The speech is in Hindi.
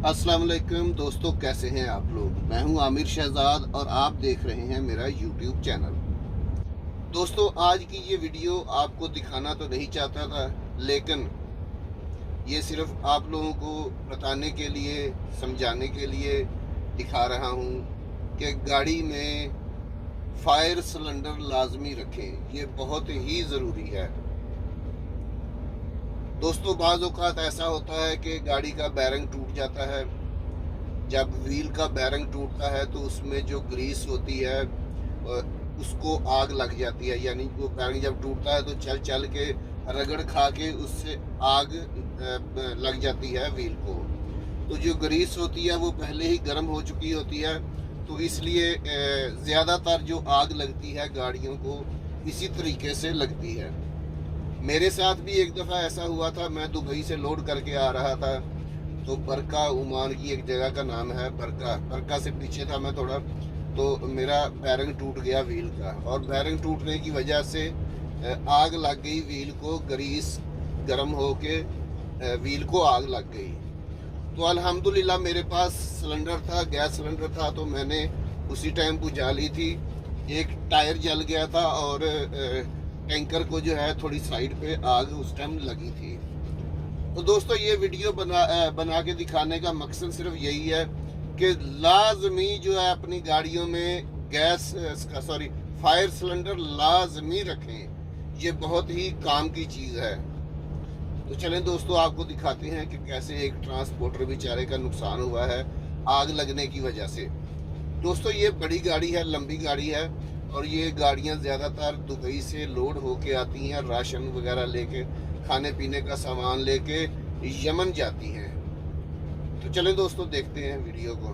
अस्सलाम वालेकुम दोस्तों, कैसे हैं आप लोग। मैं हूं आमिर शहजाद और आप देख रहे हैं मेरा यूट्यूब चैनल। दोस्तों, आज की ये वीडियो आपको दिखाना तो नहीं चाहता था, लेकिन ये सिर्फ आप लोगों को बताने के लिए, समझाने के लिए दिखा रहा हूं कि गाड़ी में फायर सिलेंडर लाजमी रखें। ये बहुत ही ज़रूरी है दोस्तों। बाज़ औक़ात ऐसा होता है कि गाड़ी का बैरिंग टूट जाता है। जब व्हील का बैरिंग टूटता है तो उसमें जो ग्रीस होती है उसको आग लग जाती है, यानी वो बैरिंग जब टूटता है तो चल चल के रगड़ खा के उससे आग लग जाती है व्हील को। तो जो ग्रीस होती है वो पहले ही गर्म हो चुकी होती है, तो इसलिए ज़्यादातर जो आग लगती है गाड़ियों को इसी तरीके से लगती है। मेरे साथ भी एक दफ़ा ऐसा हुआ था। मैं दुबई से लोड करके आ रहा था, तो बरका, ओमान की एक जगह का नाम है बरका से पीछे था मैं थोड़ा, तो मेरा बैरिंग टूट गया व्हील का। और बैरिंग टूटने की वजह से आग लग गई व्हील को, ग्रीस गर्म हो के व्हील को आग लग गई। तो अल्हम्दुलिल्लाह मेरे पास सिलेंडर था, गैस सिलेंडर था, तो मैंने उसी टाइम बुझा ली थी। एक टायर जल गया था और टैंकर को जो है थोड़ी साइड पे आग उस टाइम लगी थी। तो दोस्तों, ये वीडियो बना के दिखाने का मकसद सिर्फ यही है कि लाजमी जो है अपनी गाड़ियों में फायर सिलेंडर लाजमी रखें। ये बहुत ही काम की चीज़ है। तो चलें दोस्तों, आपको दिखाते हैं कि कैसे एक ट्रांसपोर्टर बेचारे का नुकसान हुआ है आग लगने की वजह से। दोस्तों, ये बड़ी गाड़ी है, लंबी गाड़ी है, और ये गाड़ियाँ ज़्यादातर दुबई से लोड होके आती हैं, राशन वगैरह लेके, खाने पीने का सामान लेके यमन जाती हैं। तो चलें दोस्तों, देखते हैं वीडियो को।